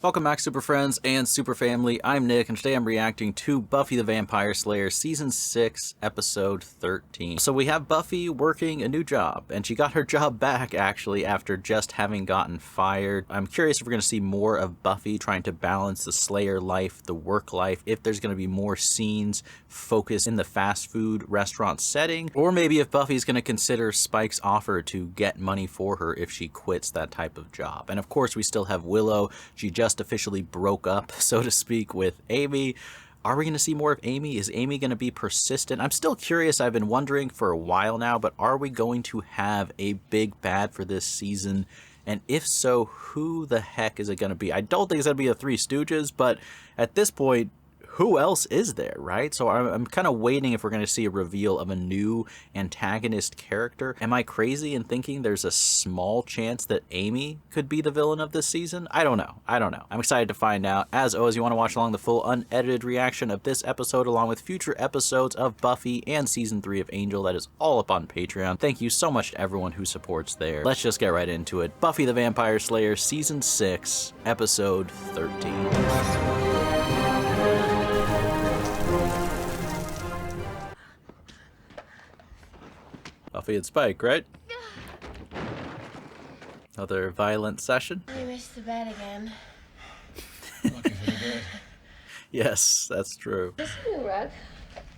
Welcome back, Super Friends and Super Family. I'm Nick, and today I'm reacting to Buffy the Vampire Slayer Season 6, Episode 13. So we have Buffy working a new job, and she got her job back, actually, after just having gotten fired. I'm curious if we're going to see more of Buffy trying to balance the Slayer life, the work life, if there's going to be more scenes focused in the fast food restaurant setting, or maybe if Buffy's going to consider Spike's offer to get money for her if she quits that type of job. And of course, we still have Willow. She just officially broke up, so to speak, with Amy. Are we going to see more of Amy? Is Amy going to be persistent? I'm still curious. I've been wondering for a while now, but are we going to have a big bad for this season? And if so, who the heck is it going to be? I don't think it's going to be the Three Stooges, but at this point, who else is there, right? So I'm kind of waiting if we're going to see a reveal of a new antagonist character. Am I crazy in thinking there's a small chance that Amy could be the villain of this season? I don't know. I'm excited to find out. As always, you want to watch along the full unedited reaction of this episode along with future episodes of Buffy and Season 3 of Angel. That is all up on Patreon. Thank you so much to everyone who supports there. Let's just get right into it. Buffy the Vampire Slayer Season 6, Episode 13. Buffy and Spike, right? Another violent session? I missed the bed again. Lucky for the bed. Yes, that's true. Is this a new rug?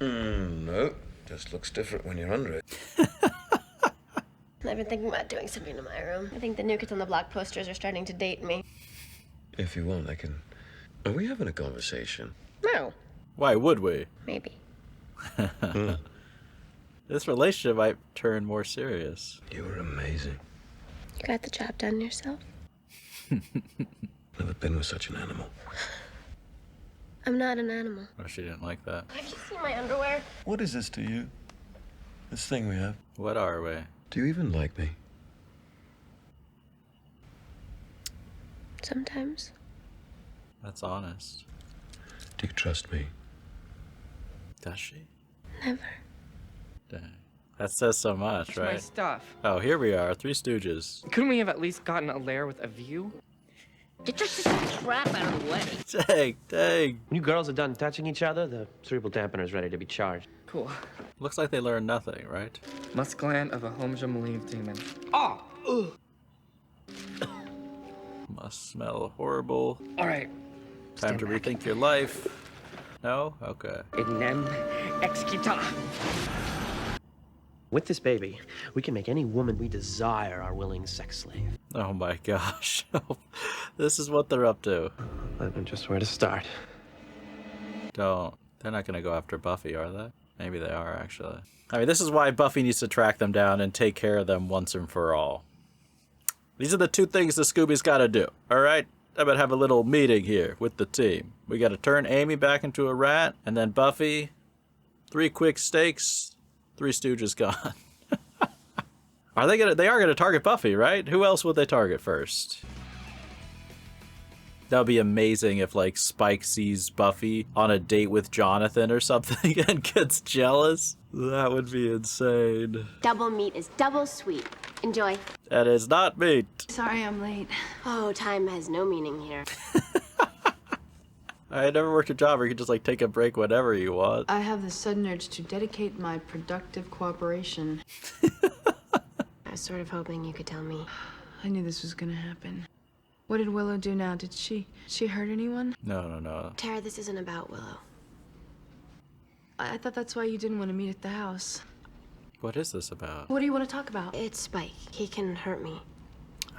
No. Just looks different when you're under it. I've been thinking about doing something to my room. I think the New Kids on the Block posters are starting to date me. If you want, I can... Are we having a conversation? No. Why would we? Maybe. This relationship might turn more serious. You were amazing. You got the job done yourself? Never been with such an animal. I'm not an animal. Oh, she didn't like that. Have you seen my underwear? What is this to you? This thing we have? What are we? Do you even like me? Sometimes. That's honest. Do you trust me? Does she? Never. Dang. That says so much, It's my right? stuff. Oh, here we are, Three Stooges. Couldn't we have at least gotten a lair with a view? Get your crap out of the way. Dang. When you girls are done touching each other, the cerebral dampener is ready to be charged. Cool. Looks like they learned nothing, right? Musk gland of a Homja demon. Oh! Ugh. Must smell horrible. All right. Time to rethink your life. No? Okay. Ignem executa. With this baby, we can make any woman we desire our willing sex slave. Oh my gosh. This is what they're up to. I don't know just where to start. Don't. They're not going to go after Buffy, are they? Maybe they are, actually. I mean, this is why Buffy needs to track them down and take care of them once and for all. These are the two things the Scooby's got to do, all right? I'm going to have a little meeting here with the team. We got to turn Amy back into a rat, and then Buffy, 3 quick steaks, Three Stooges gone. They are gonna target Buffy, right? Who else would they target first? That would be amazing if, like, Spike sees Buffy on a date with Jonathan or something and gets jealous. That would be insane. Double meat is double sweet. Enjoy. That is not meat. Sorry I'm late. Oh, time has no meaning here. I never worked a job where you could just, like, take a break whenever you want. I have the sudden urge to dedicate my productive cooperation. I was sort of hoping you could tell me. I knew this was gonna happen. What did Willow do now? Did she hurt anyone? No. Tara, this isn't about Willow. I thought that's why you didn't want to meet at the house. What is this about? What do you want to talk about? It's Spike. He can hurt me.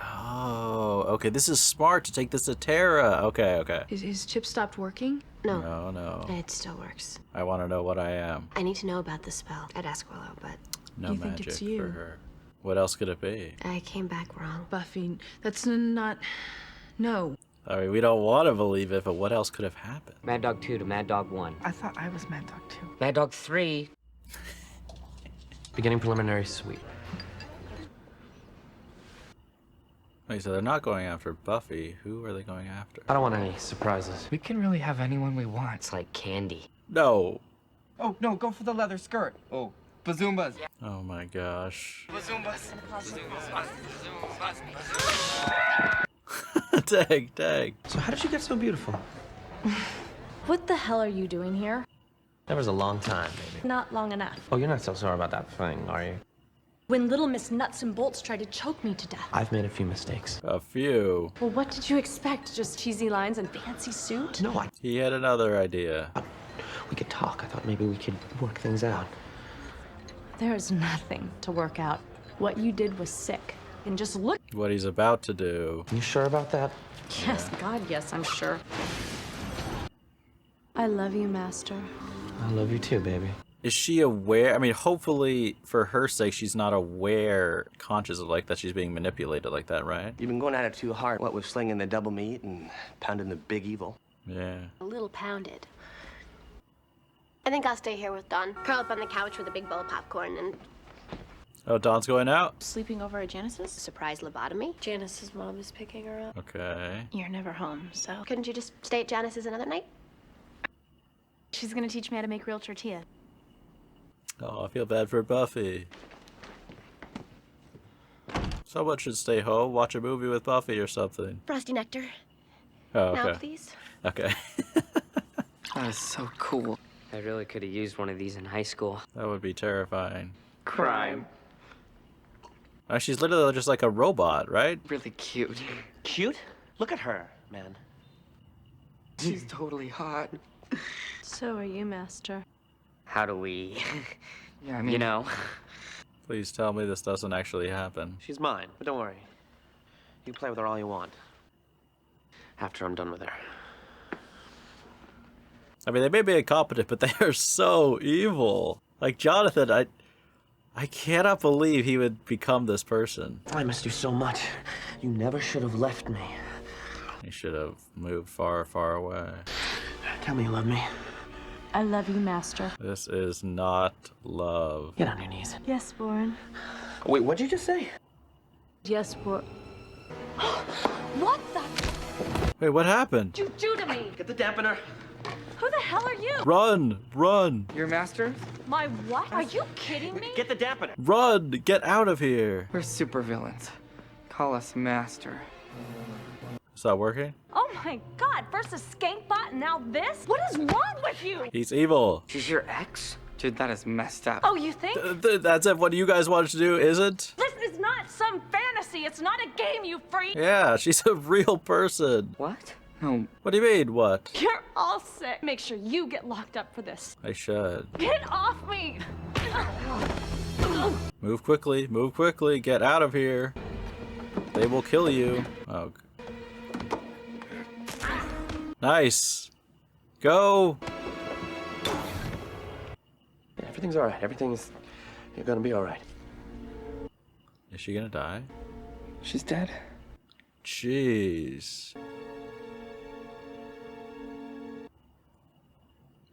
Oh, okay. This is smart to take this to Tara. Okay. His chip stopped working? No. No. It still works. I want to know what I am. I need to know about the spell. I'd ask Willow, but No You think magic it's you? for her. What else could it be? I came back wrong. Buffy, that's not... No. I mean, we don't want to believe it, but what else could have happened? Mad Dog 2 to Mad Dog 1. I thought I was Mad Dog too. Mad Dog 3. Beginning preliminary sweep. Wait, so they're not going after Buffy. Who are they going after? I don't want any surprises. We can really have anyone we want. It's like candy. No. Oh, no, go for the leather skirt. Oh, bazoombas. Oh my gosh. Bazoombas. Dang. So how did you get so beautiful? What the hell are you doing here? That was a long time, baby. Not long enough. Oh, you're not so sorry about that thing, are you? When little Miss Nuts and Bolts tried to choke me to death. I've made a few mistakes. A few. Well, what did you expect? Just cheesy lines and fancy suit? No, He had another idea. we could talk. I thought maybe we could work things out. There is nothing to work out. What you did was sick. And just look. What he's about to do. You sure about that? Yes, God, yes, I'm sure. I love you, Master. I love you too, baby. Is she aware? I mean, hopefully for her sake, she's not aware, conscious of like that she's being manipulated like that, right? You've been going at it too hard. What with slinging the double meat and pounding the big evil. Yeah. A little pounded. I think I'll stay here with Dawn. Curl up on the couch with a big bowl of popcorn and Oh, Dawn's going out? Sleeping over at Janice's? surprise lobotomy. Janice's mom is picking her up. Okay. You're never home, so. Couldn't you just stay at Janice's another night? She's gonna teach me how to make real tortilla. Oh, I feel bad for Buffy. Someone should stay home, watch a movie with Buffy or something. Frosty Nectar. Oh, okay. Now, please. Okay. That is so cool. I really could have used one of these in high school. That would be terrifying. Crime. She's literally just like a robot, right? Really cute. Cute? Look at her, man. She's totally hot. So are you, Master. How do we... Yeah, I mean... you know? Please tell me this doesn't actually happen. She's mine, but don't worry. You can play with her all you want. After I'm done with her. I mean, they may be incompetent, but they are so evil. Like, Jonathan, I cannot believe he would become this person. I missed you so much. You never should have left me. He should have moved far, far away. Tell me you love me. I love you, Master. This is not love. Get on your knees. Yes, Warren. Wait, what'd you just say? Yes, Warren. What the Wait, what happened? did you do to me? Get the dampener. Who the hell are you? Run! Run! Your master? My what? Are you kidding me? Get the dampener. Run! Get out of here! We're supervillains. Call us master. Is that working? Oh my God! First a skank bot, and now this? What is wrong with you? He's evil. She's your ex? Dude, that is messed up. Oh, you think? That's it. What you guys wanted to do, isn't? This is not some fantasy. It's not a game, you freak. Yeah, she's a real person. What? No, What do you mean, what? You're all sick. Make sure you get locked up for this. I should. Get off me! Move quickly, get out of here. They will kill you. Oh. Nice. Go. Yeah, everything's all right. You're gonna be all right. Is she gonna die? she's dead. Jeez.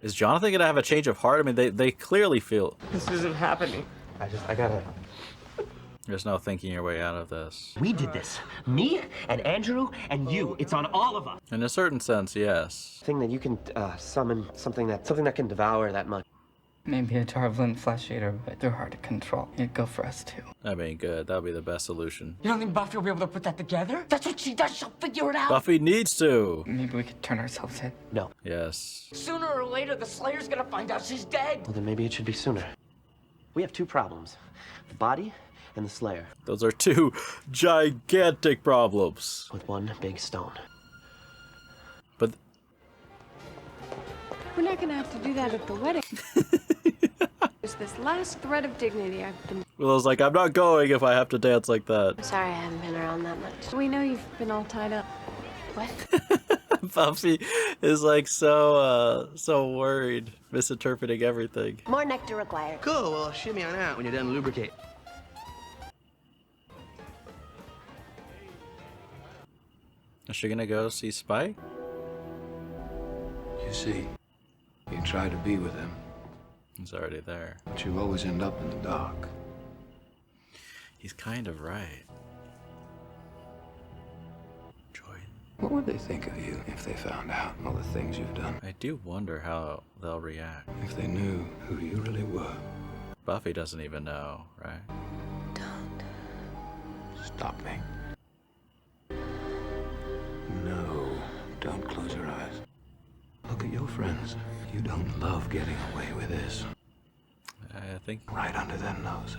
Is Jonathan gonna have a change of heart? I mean, they clearly feel. This isn't happening. I gotta... There's no thinking your way out of this. We did this. Me and Andrew and you. It's on all of us. In a certain sense, yes. Thing that you can summon something that can devour that much. Maybe a Tarvlin flesh eater, but they're hard to control. It'd go for us too. I mean, good. That would be the best solution. You don't think Buffy will be able to put that together? That's what she does. She'll figure it out. Buffy needs to. Maybe we could turn ourselves in. No. Yes. Sooner or later, the Slayer's gonna find out she's dead. Well, then maybe it should be sooner. We have two problems. The body and the Slayer. Those are two gigantic problems. With one big stone. But We're not gonna have to do that at the wedding. There's this last thread of dignity I've been. Willow's like, I'm not going if I have to dance like that. I'm sorry I haven't been around that much. We know you've been all tied up. What? Buffy is like so worried, misinterpreting everything. More nectar required. Cool, well, shimmy on out when you're done to lubricate. Is she gonna go see Spike? You see, you try to be with him, He's already there. but you always end up in the dark. He's kind of right. Jordan. What would they think of you if they found out all the things you've done? I do wonder how they'll react. If they knew who you really were? Buffy doesn't even know, right? Stop me. Don't close your eyes. Look at your friends. You don't love getting away with this. I think Right under their noses.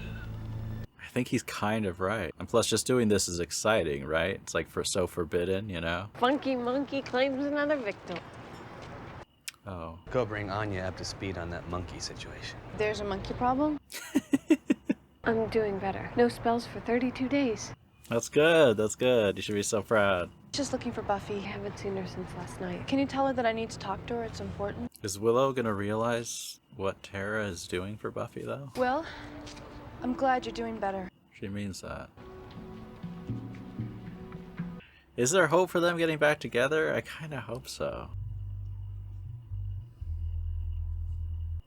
I think he's kind of right. And plus, just doing this is exciting, right? It's like so forbidden, you know? Funky monkey claims another victim. Oh. Go bring Anya up to speed on that monkey situation. There's a monkey problem? I'm doing better. No spells for 32 days. That's good. That's good. You should be so proud. Just looking for Buffy. I haven't seen her since last night. Can you tell her that I need to talk to her? It's important. Is Willow gonna realize what Tara is doing for Buffy, though? Will, I'm glad you're doing better. She means that. Is there hope for them getting back together? I kind of hope so.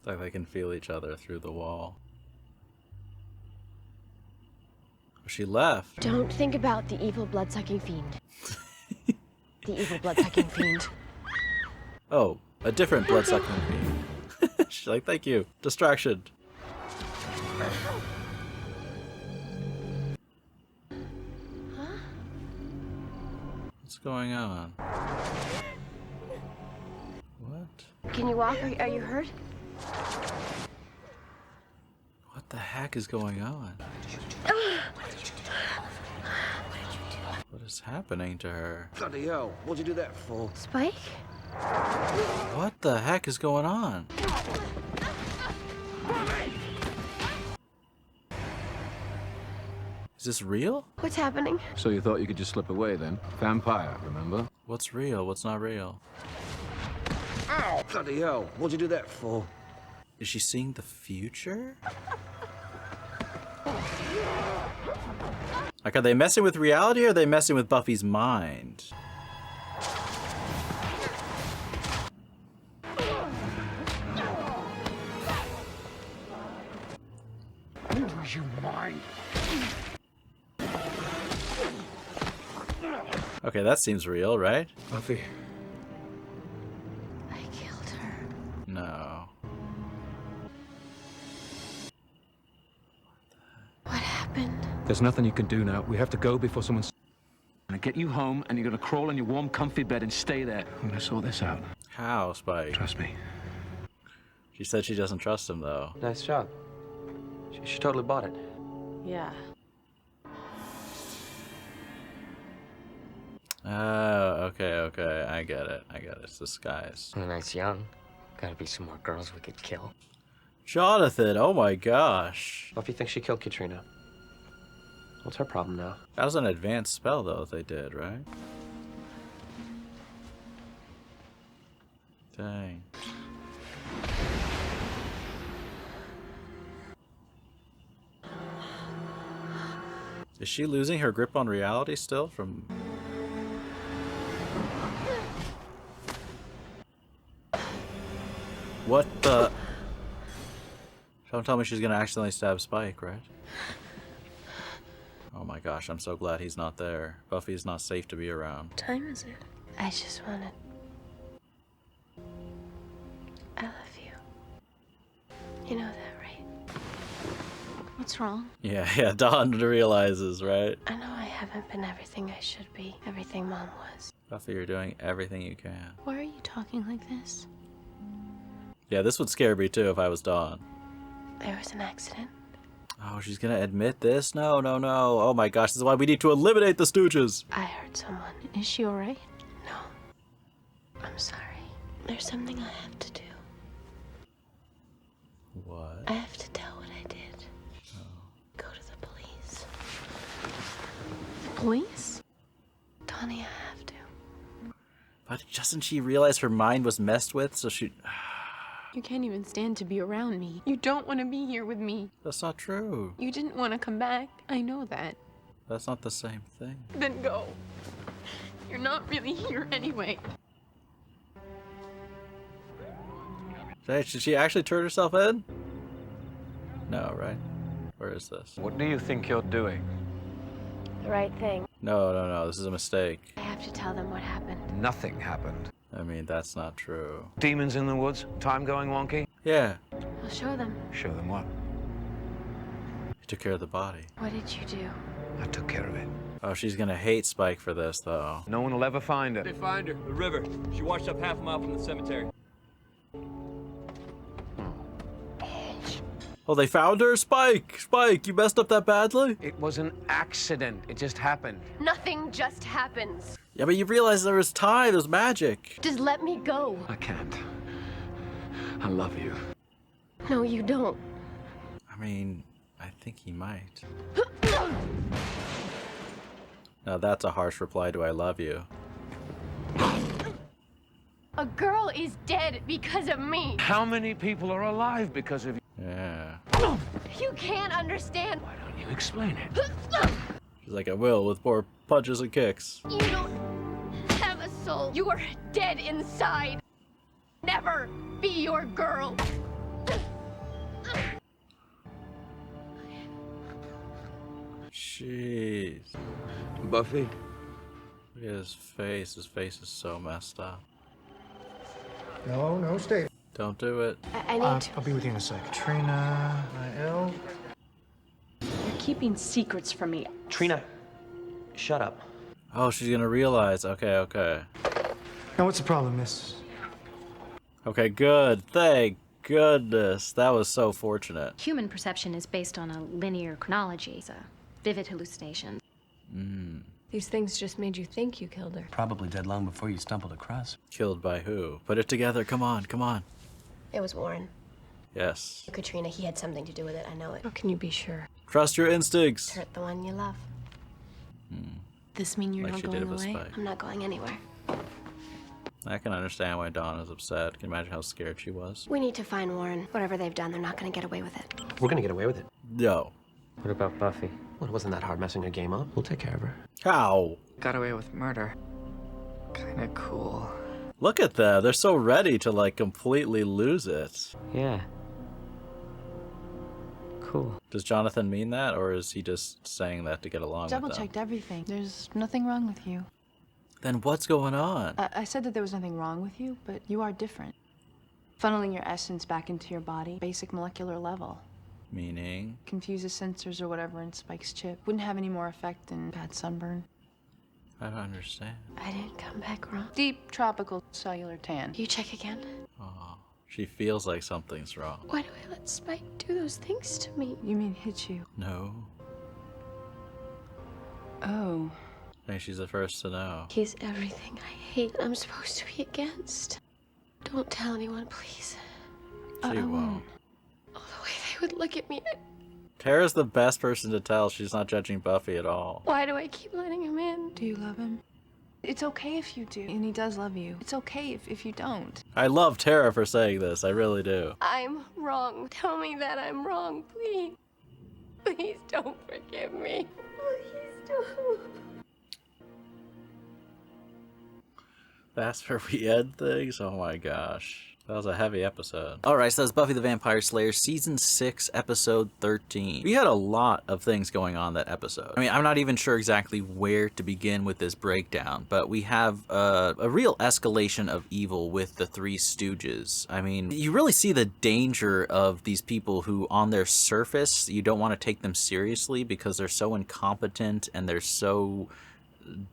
Like they can feel each other through the wall. She left. Don't think about the evil blood-sucking fiend. The evil blood-sucking fiend. Oh, a different blood-sucking fiend. She's like, thank you. Distraction. Huh? What's going on? What? Can you walk? Are you hurt? What the heck is going on? What is happening to her? Bloody hell, what'd you do that for? Spike? What the heck is going on? Is this real? What's happening? So you thought you could just slip away then? Vampire, remember? What's real? What's not real? Ow! Bloody hell, what'd you do that for? Is she seeing the future? Like, are they messing with reality or are they messing with Buffy's mind? Lose your mind. Okay, that seems real, right? Buffy. I killed her. No. What happened? There's nothing you can do now. We have to go before someone's gonna get you home, and you're gonna crawl in your warm, comfy bed and stay there. I'm gonna sort this out. How, Spike? Trust me. She said she doesn't trust him, though. Nice job. She totally bought it. Yeah. Oh, okay. I get it. It's disguise. When I was young, gotta be some more girls we could kill. Jonathan, oh my gosh. Buffy thinks she killed Katrina. What's her problem now? That was an advanced spell, though, they did, right? Dang. Is she losing her grip on reality still from... What the... Don't tell me she's gonna accidentally stab Spike, right? Oh my gosh, I'm so glad he's not there. Buffy's not safe to be around. What time is it? I just wanted... I love you. You know that, right? What's wrong? Yeah, Dawn realizes, right? I know I haven't been everything I should be, everything Mom was. Buffy, you're doing everything you can. Why are you talking like this? Yeah, this would scare me too if I was Dawn. There was an accident. Oh, she's gonna admit this? No. Oh my gosh, this is why we need to eliminate the Stooges. I hurt someone. Is she alright? No. I'm sorry. There's something I have to do. What? I have to tell what I did. Go to the police. Police? Donnie, I have to. But doesn't she realize her mind was messed with, so she... You can't even stand to be around me. You don't want to be here with me. That's not true. You didn't want to come back. I know that. That's not the same thing. Then go. You're not really here anyway. Did she actually turn herself in? No, right? Where is this? What do you think you're doing? The right thing. No, this is a mistake. I have to tell them what happened. Nothing happened. I mean, that's not true. Demons in the woods? Time going wonky? Yeah. I'll show them. Show them what? You took care of the body. What did you do? I took care of it. Oh, she's gonna hate Spike for this, though. No one will ever find her. They find her. The river. She washed up half a mile from the cemetery. Oh, they found her? Spike! Spike, you messed up that badly? It was an accident. It just happened. Nothing just happens. Yeah, but you realize there was time, there was magic. Just let me go. I can't. I love you. No, you don't. I mean, I think he might. Now that's a harsh reply to I love you. A girl is dead because of me. How many people are alive because of you? Yeah. You can't understand. Why don't you explain it? She's like, I will, with more punches and kicks. You don't have a soul. You are dead inside. Never be your girl. Jeez. Buffy? Look at his face. His face is so messed up. No, stay. Don't do it. I need to. I'll be with you in a sec. Trina, L. You're keeping secrets from me. Trina, shut up. Oh, she's gonna realize. Okay. Now, what's the problem, miss? Okay, good. Thank goodness. That was so fortunate. Human perception is based on a linear chronology, so vivid hallucinations. These things just made you think you killed her. Probably dead long before you stumbled across. Killed by who? Put it together. Come on. It was Warren. Yes. Katrina, he had something to do with it. I know it. How can you be sure? Trust your instincts. Hurt the one you love. This mean you're Like not she did going with away? Spike. I'm not going anywhere. I can understand why Dawn is upset. Can you imagine how scared she was? We need to find Warren. Whatever they've done, they're not going to get away with it. We're gonna get away with it. No. What about Buffy? Well, it wasn't that hard messing her game up. We'll take care of her. How? Got away with murder. Kinda cool. Look at them. They're so ready to, like, completely lose it. Yeah. Cool. Does Jonathan mean that, or is he just saying that to get along with them? Double-checked everything. There's nothing wrong with you. Then what's going on? I said that there was nothing wrong with you, but you are different. Funneling your essence back into your body, basic molecular level. Meaning? Confuses sensors or whatever in Spike's chip. Wouldn't have any more effect than bad sunburn. I don't understand. I didn't come back wrong. Deep tropical cellular tan. You check again? Oh, she feels like something's wrong. Why do I let Spike do those things to me? You mean hit you? No. Oh. I think she's the first to know. He's everything I hate and I'm supposed to be against. Don't tell anyone, please. She won't. Oh, the way they would look at me. Tara's the best person to tell. She's not judging Buffy at all. Why do I keep letting him in? Do you love him? It's okay if you do, and he does love you. It's okay if you don't. I love Tara for saying this. I really do. I'm wrong. Tell me that I'm wrong, please. Please don't forgive me. Please don't. That's where we end things? Oh my gosh. That was a heavy episode. Alright, so that's Buffy the Vampire Slayer Season 6, Episode 13. We had a lot of things going on that episode. I mean, I'm not even sure exactly where to begin with this breakdown, but we have a real escalation of evil with the Three Stooges. I mean, you really see the danger of these people who, on their surface, you don't want to take them seriously because they're so incompetent and they're so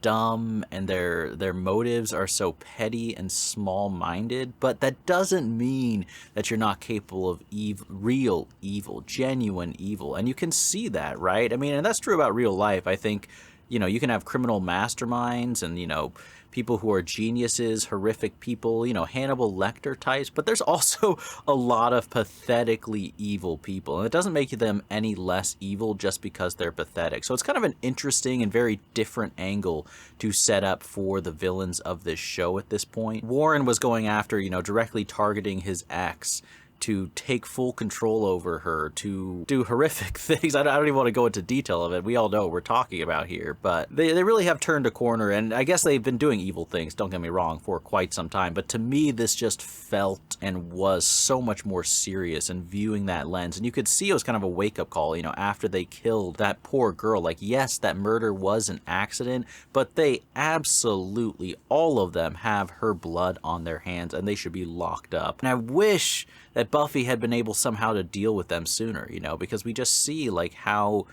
dumb and their motives are so petty and small-minded, but that doesn't mean that you're not capable of real evil, genuine evil. And you can see that, right? I mean, and that's true about real life. I think, you know, you can have criminal masterminds and, you know, people who are geniuses, horrific people, you know, Hannibal Lecter types, but there's also a lot of pathetically evil people, and it doesn't make them any less evil just because they're pathetic. So it's kind of an interesting and very different angle to set up for the villains of this show at this point. Warren was going after, you know, directly targeting his ex to take full control over her, to do horrific things. I don't even want to go into detail of it. We all know what we're talking about here, but they really have turned a corner, and I guess they've been doing evil things, don't get me wrong, for quite some time, but to me, this just felt and was so much more serious in viewing that lens, and you could see it was kind of a wake-up call, you know, after they killed that poor girl. Like, yes, that murder was an accident, but they absolutely, all of them, have her blood on their hands, and they should be locked up. And I wish that Buffy had been able somehow to deal with them sooner, you know, because we just see like how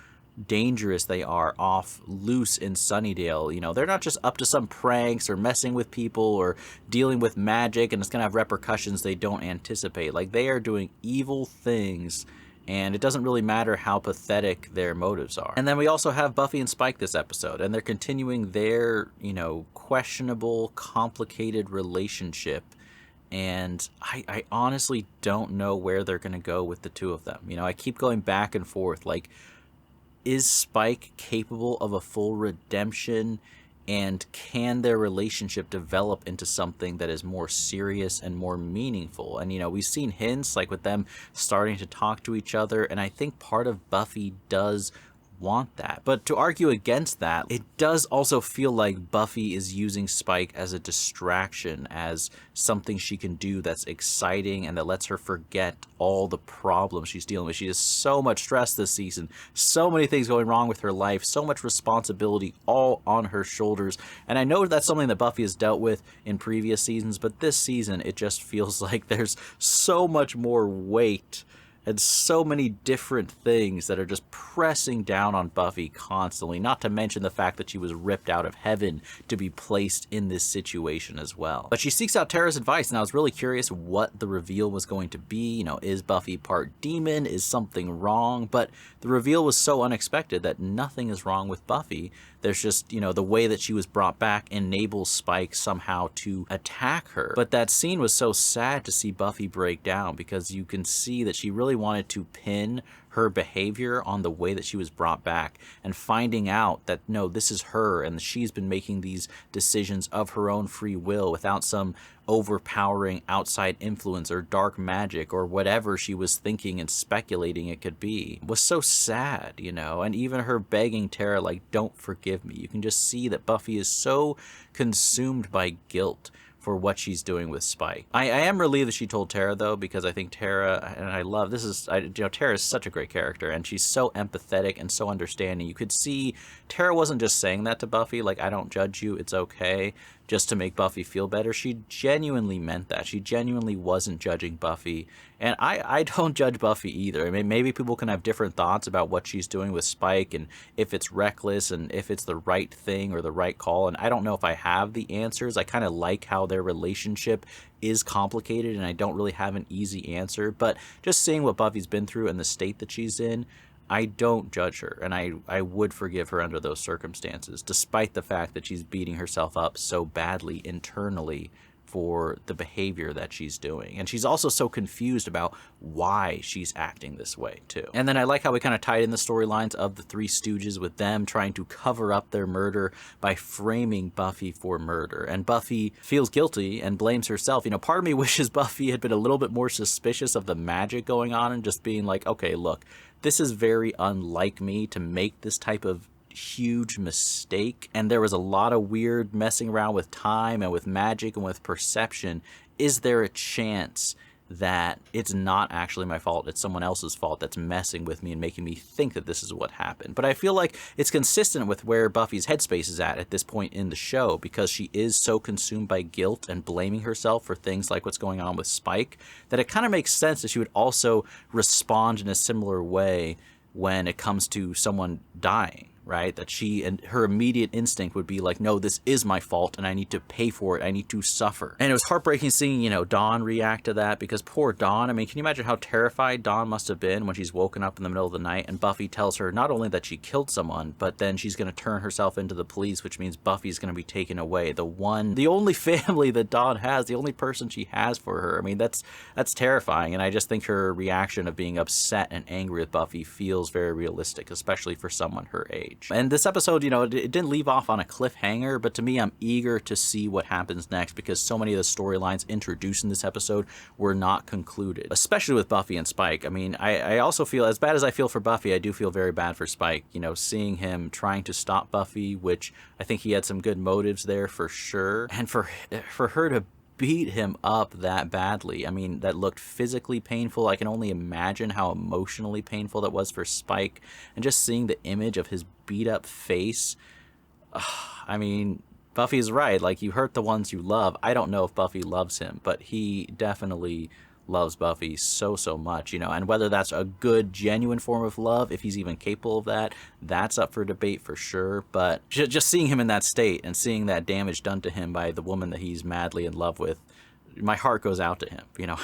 dangerous they are off loose in Sunnydale. You know, they're not just up to some pranks or messing with people or dealing with magic and it's going to have repercussions they don't anticipate. Like, they are doing evil things, and it doesn't really matter how pathetic their motives are. And then we also have Buffy and Spike this episode, and they're continuing their, you know, questionable, complicated relationship. And I honestly don't know where they're going to go with the two of them. You know, I keep going back and forth. Like, is Spike capable of a full redemption? And can their relationship develop into something that is more serious and more meaningful? And, you know, we've seen hints, like with them starting to talk to each other. And I think part of Buffy does want that. But to argue against that, it does also feel like Buffy is using Spike as a distraction, as something she can do that's exciting and that lets her forget all the problems she's dealing with. She has so much stress this season, so many things going wrong with her life, so much responsibility all on her shoulders. And I know that's something that Buffy has dealt with in previous seasons, but this season it just feels like there's so much more weight and so many different things that are just pressing down on Buffy constantly, not to mention the fact that she was ripped out of heaven to be placed in this situation as well. But she seeks out Tara's advice, and I was really curious what the reveal was going to be. You know, is Buffy part demon? Is something wrong? But the reveal was so unexpected that nothing is wrong with Buffy. There's just, you know, the way that she was brought back enables Spike somehow to attack her. But that scene was so sad to see Buffy break down, because you can see that she really wanted to pin her behavior on the way that she was brought back, and finding out that no, this is her and she's been making these decisions of her own free will without some overpowering outside influence or dark magic or whatever she was thinking and speculating it could be, was so sad, you know. And even her begging Tara, like, don't forgive me, you can just see that Buffy is so consumed by guilt for what she's doing with Spike. I am relieved that she told Tara, though, because I think Tara, and I love, you know, Tara is such a great character, and she's so empathetic and so understanding. You could see Tara wasn't just saying that to Buffy, like, I don't judge you, it's okay, just to make Buffy feel better. She genuinely meant that. She genuinely wasn't judging Buffy. And I don't judge Buffy either. I mean, maybe people can have different thoughts about what she's doing with Spike and if it's reckless and if it's the right thing or the right call. And I don't know if I have the answers. I kind of like how their relationship is complicated, and I don't really have an easy answer. But just seeing what Buffy's been through and the state that she's in, I don't judge her, and I would forgive her under those circumstances, despite the fact that she's beating herself up so badly internally for the behavior that she's doing. And she's also so confused about why she's acting this way, too. And then I like how we kind of tied in the storylines of the Three Stooges with them trying to cover up their murder by framing Buffy for murder. And Buffy feels guilty and blames herself. You know, part of me wishes Buffy had been a little bit more suspicious of the magic going on and just being like, okay, look, this is very unlike me to make this type of huge mistake, and there was a lot of weird messing around with time and with magic and with perception. Is there a chance that it's not actually my fault, it's someone else's fault that's messing with me and making me think that this is what happened? But I feel like it's consistent with where Buffy's headspace is at this point in the show, because she is so consumed by guilt and blaming herself for things like what's going on with Spike, that it kind of makes sense that she would also respond in a similar way when it comes to someone dying, right? That she and her immediate instinct would be like, no, this is my fault and I need to pay for it. I need to suffer. And it was heartbreaking seeing, you know, Dawn react to that, because poor Dawn, I mean, can you imagine how terrified Dawn must have been when she's woken up in the middle of the night and Buffy tells her not only that she killed someone, but then she's going to turn herself into the police, which means Buffy's going to be taken away. The only family that Dawn has, the only person she has for her. I mean, that's terrifying. And I just think her reaction of being upset and angry with Buffy feels very realistic, especially for someone her age. And this episode, you know, it didn't leave off on a cliffhanger, but to me, I'm eager to see what happens next, because so many of the storylines introduced in this episode were not concluded, especially with Buffy and Spike. I mean, I also feel, as bad as I feel for Buffy, I do feel very bad for Spike, you know, seeing him trying to stop Buffy, which I think he had some good motives there for sure, and for her to beat him up that badly. I mean, that looked physically painful. I can only imagine how emotionally painful that was for Spike. And just seeing the image of his beat up face, I mean, Buffy's right. Like, you hurt the ones you love. I don't know if Buffy loves him, but he definitely loves Buffy so much, you know, and whether that's a good, genuine form of love, if he's even capable of that, that's up for debate for sure. But just seeing him in that state and seeing that damage done to him by the woman that he's madly in love with, my heart goes out to him. You know,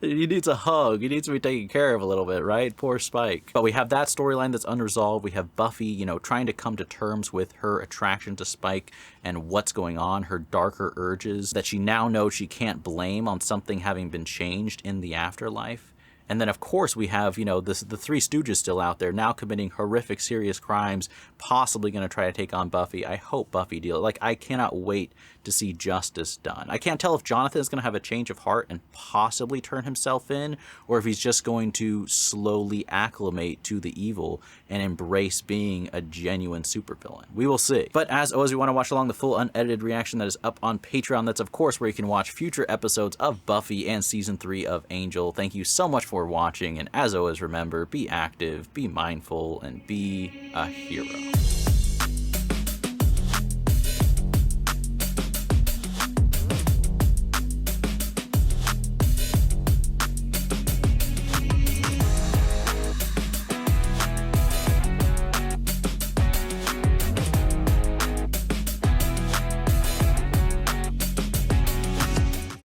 he needs a hug. He needs to be taken care of a little bit, right? Poor Spike. But we have that storyline that's unresolved. We have Buffy, you know, trying to come to terms with her attraction to Spike and what's going on, her darker urges that she now knows she can't blame on something having been changed in the afterlife. And then, of course, we have, you know, the Three Stooges still out there now committing horrific, serious crimes, possibly going to try to take on Buffy. I hope Buffy deals. Like, I cannot wait to see justice done. I can't tell if Jonathan is going to have a change of heart and possibly turn himself in, or if he's just going to slowly acclimate to the evil and embrace being a genuine supervillain. We will see. But as always, we want to watch along the full unedited reaction that is up on Patreon. That's, of course, where you can watch future episodes of Buffy and Season 3 of Angel. Thank you so much for watching, and as always, remember, be active, be mindful, and be a hero.